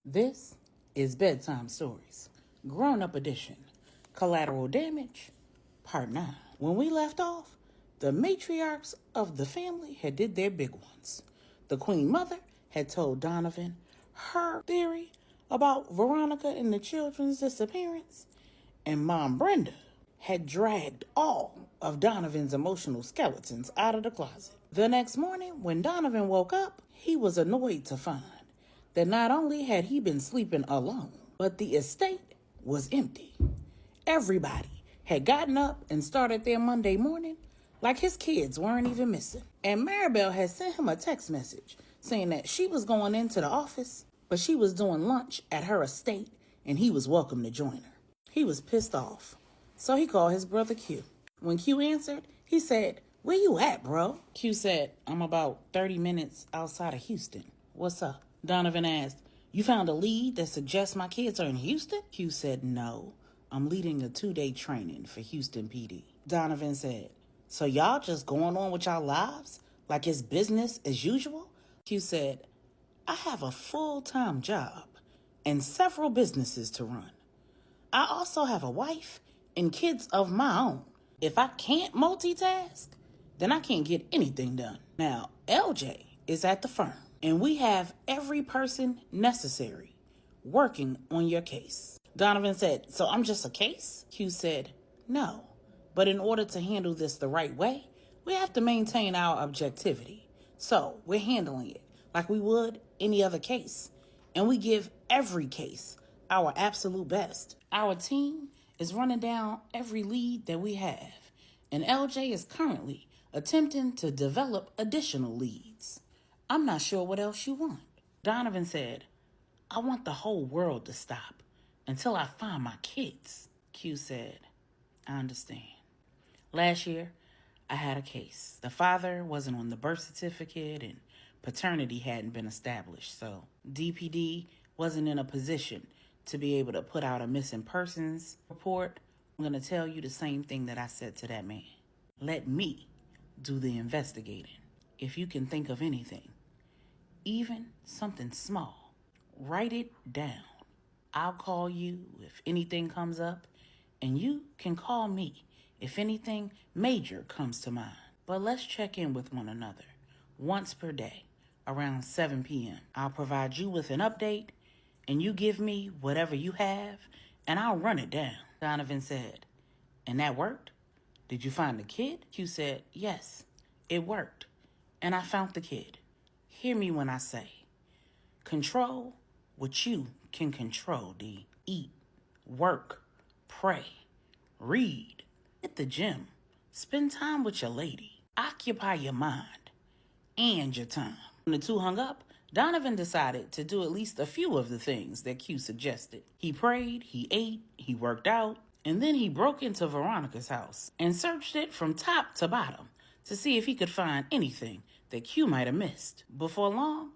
This is Bedtime Stories, Grownup Edition, Collateral Damage, Part 9. When we left off, the matriarchs of the family had did their big ones. The Queen Mother had told Donovan her theory about Veronica and the children's disappearance, and MomBrenda had dragged all of Donovan's emotional skeletons out of the closet. The next morning, when Donovan woke up, he was annoyed to find that not only had he been sleeping alone, but the estate was empty. Everybody had gotten up and started their Monday morning like his kids weren't even missing. And Maribel had sent him a text message saying that she was going into the office, but she was doing lunch at her estate and he was welcome to join her. He was pissed off, so he called his brother Q. When Q answered, he said, "Where you at, bro?" Q said, "I'm about 30 minutes outside of Houston. What's up?" Donovan asked, "You found a lead that suggests my kids are in Houston?" Q said, "No, I'm leading a 2-day training for Houston PD." Donovan said, "So y'all just going on with y'all lives like it's business as usual?" Q said, "I have a full-time job and several businesses to run. I also have a wife and kids of my own. If I can't multitask, then I can't get anything done. Now, LJ is at the firm, and we have every person necessary working on your case." Donovan said, "So I'm just a case?" Q said, "No, but in order to handle this the right way, we have to maintain our objectivity. So we're handling it like we would any other case, and we give every case our absolute best. Our team is running down every lead that we have, and LJ is currently attempting to develop additional leads. I'm not sure what else you want." Donovan said, "I want the whole world to stop until I find my kids." Q said, "I understand. Last year, I had a case. The father wasn't on the birth certificate and paternity hadn't been established, so DPD wasn't in a position to be able to put out a missing persons report. I'm going to tell you the same thing that I said to that man. Let me do the investigating. If you can think of anything, even something small, write it down. I'll call you if anything comes up, and you can call me if anything major comes to mind. But let's check in with one another once per day around 7 p.m. I'll provide you with an update, and you give me whatever you have, and I'll run it down." Donovan said, "And that worked? Did you find the kid?" Q said, "Yes, it worked, and I found the kid. Hear me when I say, control what you can control, D. Eat, work, pray, read, hit the gym, spend time with your lady, occupy your mind and your time." When the two hung up, Donovan decided to do at least a few of the things that Q suggested. He prayed, he ate, he worked out, and then he broke into Veronica's house and searched it from top to bottom to see if he could find anything that Q might have missed. Before long,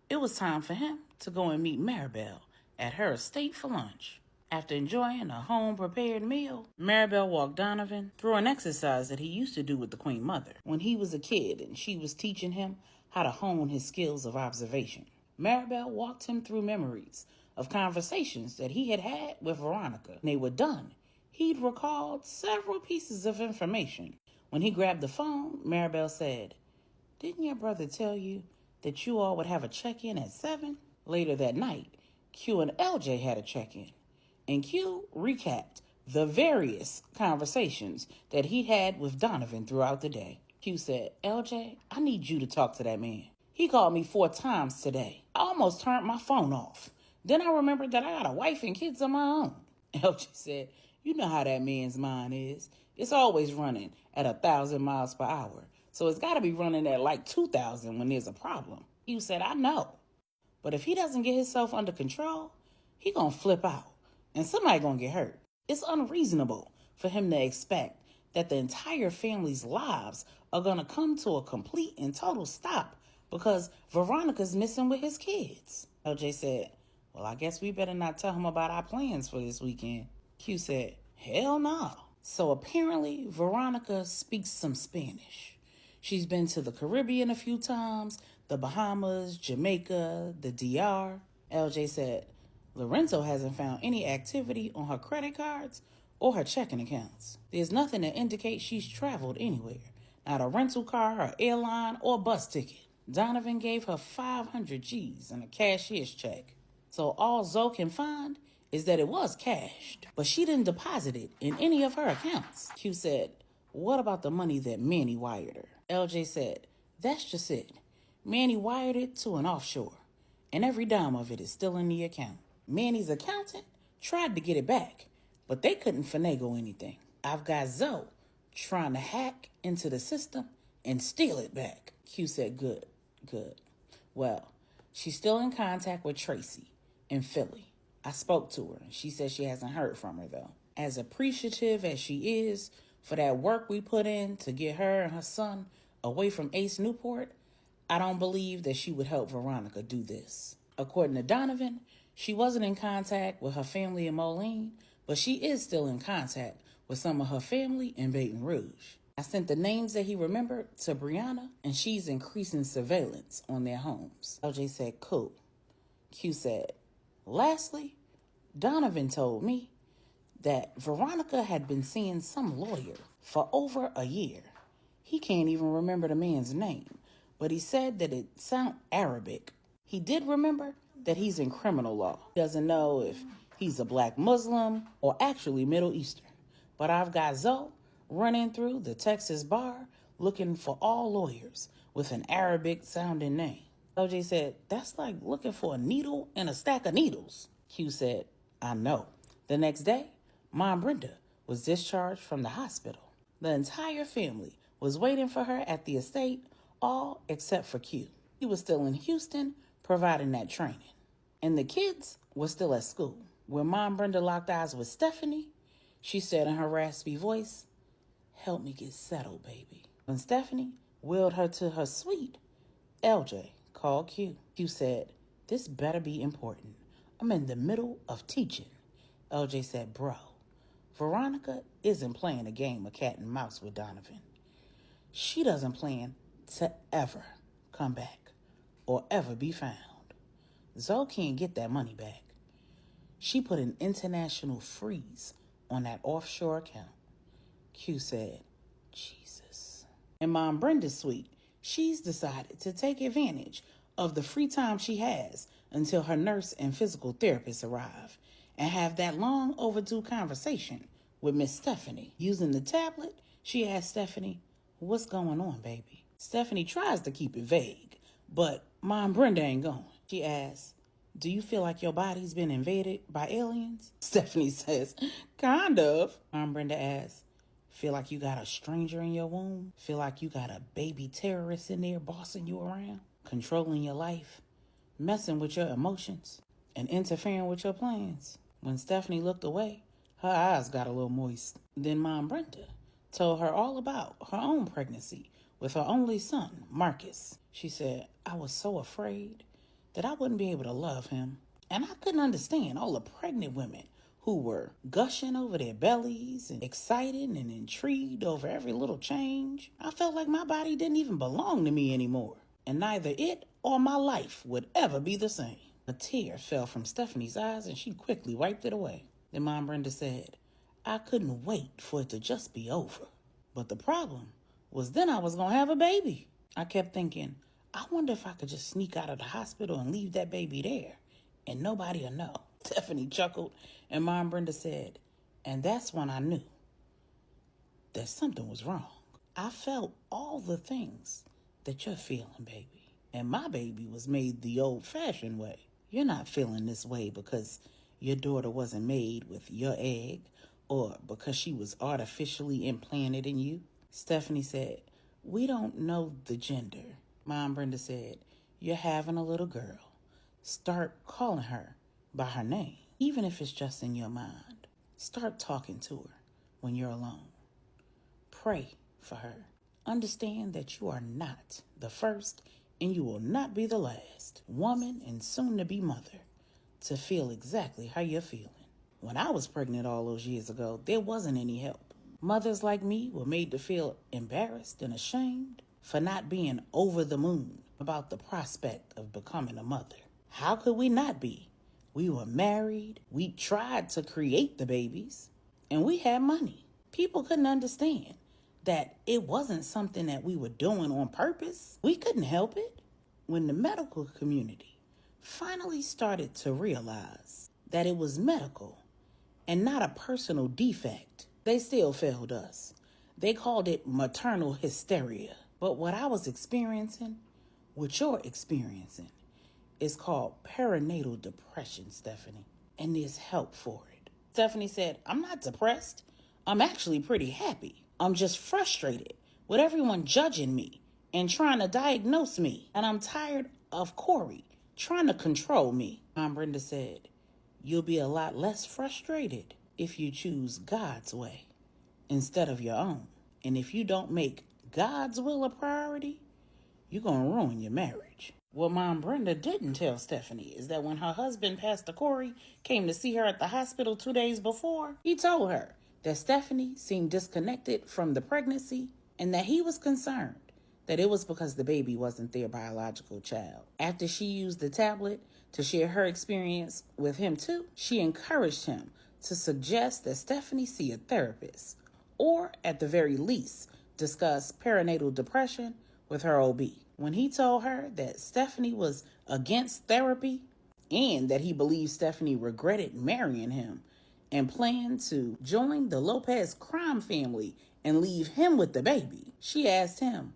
it was time for him to go and meet Maribel at her estate for lunch. After enjoying a home-prepared meal, Maribel walked Donovan through an exercise that he used to do with the Queen Mother when he was a kid and she was teaching him how to hone his skills of observation. Maribel walked him through memories of conversations that he had had with Veronica. When they were done, he'd recalled several pieces of information. When he grabbed the phone, Maribel said, "Didn't your brother tell you that you all would have a check-in at 7? Later that night, Q and LJ had a check-in, and Q recapped the various conversations that he had with Donovan throughout the day. Q said, "LJ, I need you to talk to that man. He called me 4 times today. I almost turned my phone off. Then I remembered that I got a wife and kids of my own." LJ said, "You know how that man's mind is. It's always running at 1,000 miles per hour. So it's got to be running at like 2,000 when there's a problem." Q said, "I know. But if he doesn't get himself under control, he gonna flip out and somebody gonna get hurt. It's unreasonable for him to expect that the entire family's lives are gonna come to a complete and total stop because Veronica's missing with his kids." LJ said, "Well, I guess we better not tell him about our plans for this weekend." Q said, "Hell no." So apparently Veronica speaks some Spanish. She's been to the Caribbean a few times, the Bahamas, Jamaica, the DR. LJ said, Lorenzo hasn't found any activity on her credit cards or her checking accounts. There's nothing to indicate she's traveled anywhere. Not a rental car, or airline, or bus ticket. Donovan gave her 500 G's and a cashier's check. So all Zoe can find is that it was cashed, but she didn't deposit it in any of her accounts. Q said, what about the money that Manny wired her? LJ said, that's just it. Manny wired it to an offshore, and every dime of it is still in the account. Manny's accountant tried to get it back, but they couldn't finagle anything. I've got Zoe trying to hack into the system and steal it back. Q said, good. Well, she's still in contact with Tracy in Philly. I spoke to her, and she said she hasn't heard from her, though. As appreciative as she is for that work we put in to get her and her son away from Ace Newport, I don't believe that she would help Veronica do this. According to Donovan, she wasn't in contact with her family in Moline, but she is still in contact with some of her family in Baton Rouge. I sent the names that he remembered to Brianna, and she's increasing surveillance on their homes. LJ said, cool. Q said, lastly, Donovan told me that Veronica had been seeing some lawyer for over a year. He can't even remember the man's name, but he said that it sounded Arabic. He did remember that he's in criminal law. He doesn't know if he's a black Muslim or actually Middle Eastern. But I've got Zoe running through the Texas bar looking for all lawyers with an Arabic-sounding name. OJ said, that's like looking for a needle in a stack of needles. Q said, I know. The next day, MomBrenda was discharged from the hospital. The entire family was waiting for her at the estate, all except for Q. He was still in Houston providing that training. And the kids were still at school. When MomBrenda locked eyes with Stephanie, she said in her raspy voice, help me get settled, baby. When Stephanie wheeled her to her suite, LJ called Q. Q said, this better be important. I'm in the middle of teaching. LJ said, bro, Veronica isn't playing a game of cat and mouse with Donovan. She doesn't plan to ever come back or ever be found. Zoe can't get that money back. She put an international freeze on that offshore account. Q said, Jesus. In MomBrenda's suite, she's decided to take advantage of the free time she has until her nurse and physical therapist arrive and have that long overdue conversation with Miss Stephanie. Using the tablet, she asked Stephanie, what's going on, baby? Stephanie tries to keep it vague, but MomBrenda ain't going. She asks, do you feel like your body's been invaded by aliens? Stephanie says, kind of. MomBrenda asks, feel like you got a stranger in your womb? Feel like you got a baby terrorist in there bossing you around, controlling your life, messing with your emotions, and interfering with your plans? When Stephanie looked away, her eyes got a little moist. Then MomBrenda told her all about her own pregnancy with her only son, Marcus. She said, I was so afraid that I wouldn't be able to love him. And I couldn't understand all the pregnant women who were gushing over their bellies and excited and intrigued over every little change. I felt like my body didn't even belong to me anymore, and neither it or my life would ever be the same. A tear fell from Stephanie's eyes, and she quickly wiped it away. Then MomBrenda said, I couldn't wait for it to just be over. But the problem was then I was going to have a baby. I kept thinking, I wonder if I could just sneak out of the hospital and leave that baby there, and nobody will know. Stephanie chuckled, and MomBrenda said, and that's when I knew that something was wrong. I felt all the things that you're feeling, baby. And my baby was made the old-fashioned way. You're not feeling this way because your daughter wasn't made with your egg or because she was artificially implanted in you. Stephanie said, we don't know the gender. MomBrenda said, you're having a little girl. Start calling her by her name, even if it's just in your mind. Start talking to her when you're alone. Pray for her. Understand that you are not the first and you will not be the last woman and soon-to-be mother to feel exactly how you're feeling. When I was pregnant all those years ago, there wasn't any help. Mothers like me were made to feel embarrassed and ashamed for not being over the moon about the prospect of becoming a mother. How could we not be? We were married, we tried to create the babies, and we had money. People couldn't understand that it wasn't something that we were doing on purpose. We couldn't help it. When the medical community finally started to realize that it was medical and not a personal defect, they still failed us. They called it maternal hysteria. But what I was experiencing, what you're experiencing, is called perinatal depression, Stephanie. And there's help for it. Stephanie said, I'm not depressed. I'm actually pretty happy. I'm just frustrated with everyone judging me and trying to diagnose me. And I'm tired of Corey trying to control me. MomBrenda said, you'll be a lot less frustrated if you choose God's way instead of your own. And if you don't make God's will a priority, you're going to ruin your marriage. What MomBrenda didn't tell Stephanie is that when her husband, Pastor Corey, came to see her at the hospital 2 days before, he told her that Stephanie seemed disconnected from the pregnancy and that he was concerned that it was because the baby wasn't their biological child. After she used the tablet to share her experience with him too, she encouraged him to suggest that Stephanie see a therapist, or at the very least, discuss perinatal depression with her OB. When he told her that Stephanie was against therapy and that he believed Stephanie regretted marrying him and planned to join the Lopez crime family and leave him with the baby, she asked him,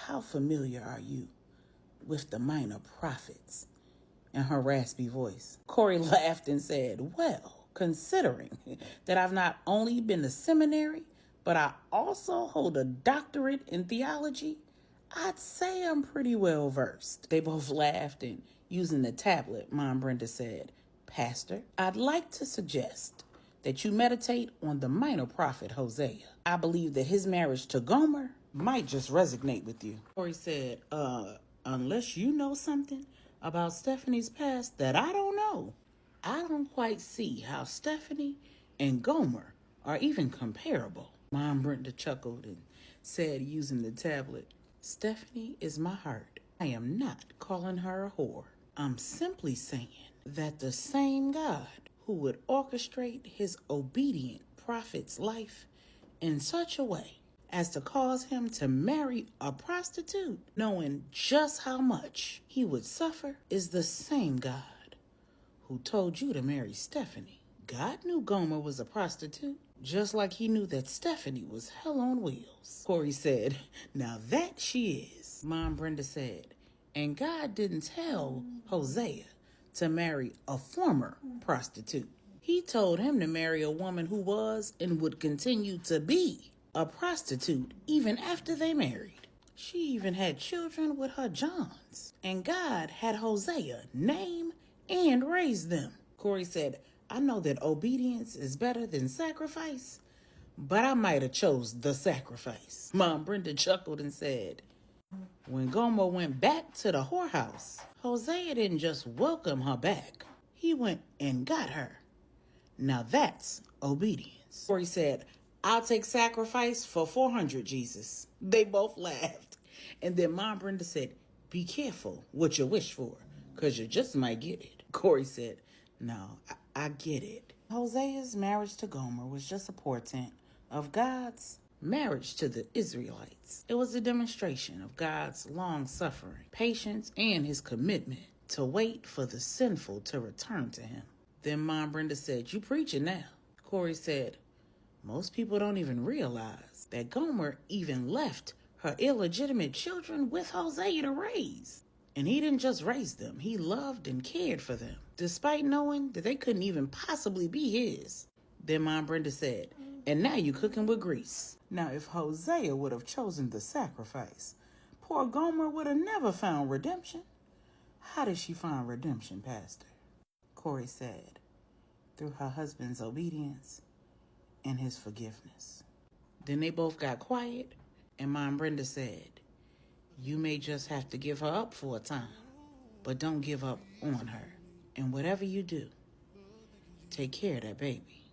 how familiar are you with the minor prophets? In her raspy voice. Corey laughed and said, well, considering that I've not only been to seminary, but I also hold a doctorate in theology, I'd say I'm pretty well versed. They both laughed, and using the tablet, MomBrenda said, Pastor, I'd like to suggest that you meditate on the minor prophet Hosea. I believe that his marriage to Gomer might just resonate with you. Corey said, unless you know something about Stephanie's past that I don't know, I don't quite see how Stephanie and Gomer are even comparable. MomBrenda chuckled and said, using the tablet, Stephanie is my heart. I am not calling her a whore. I'm simply saying that the same God who would orchestrate his obedient prophet's life in such a way as to cause him to marry a prostitute, knowing just how much he would suffer, is the same God who told you to marry Stephanie. God knew Gomer was a prostitute, just like he knew that Stephanie was hell on wheels. Corey said, now that she is. MomBrenda said, and God didn't tell Hosea to marry a former prostitute. He told him to marry a woman who was and would continue to be a prostitute even after they married. She even had children with her Johns. And God had Hosea name and raise them. Corey said, I know that obedience is better than sacrifice, but I might have chose the sacrifice. MomBrenda chuckled and said, when Gomer went back to the whorehouse, Hosea didn't just welcome her back. He went and got her. Now that's obedience. Corey said, I'll take sacrifice for 400, Jesus. They both laughed. And then MomBrenda said, be careful what you wish for, because you just might get it. Corey said, no, I get it. Hosea's marriage to Gomer was just a portent of God's marriage to the Israelites. It was a demonstration of God's long-suffering, patience, and his commitment to wait for the sinful to return to him. Then MomBrenda said, you preaching now. Corey said, most people don't even realize that Gomer even left her illegitimate children with Hosea to raise. And he didn't just raise them, he loved and cared for them, despite knowing that they couldn't even possibly be his. Then MomBrenda said, and now you cooking with grease. Now, if Hosea would have chosen the sacrifice, poor Gomer would have never found redemption. How did she find redemption, Pastor? Corey said, through her husband's obedience and his forgiveness. Then they both got quiet, and MomBrenda said, you may just have to give her up for a time, but don't give up on her. And whatever you do, take care of that baby.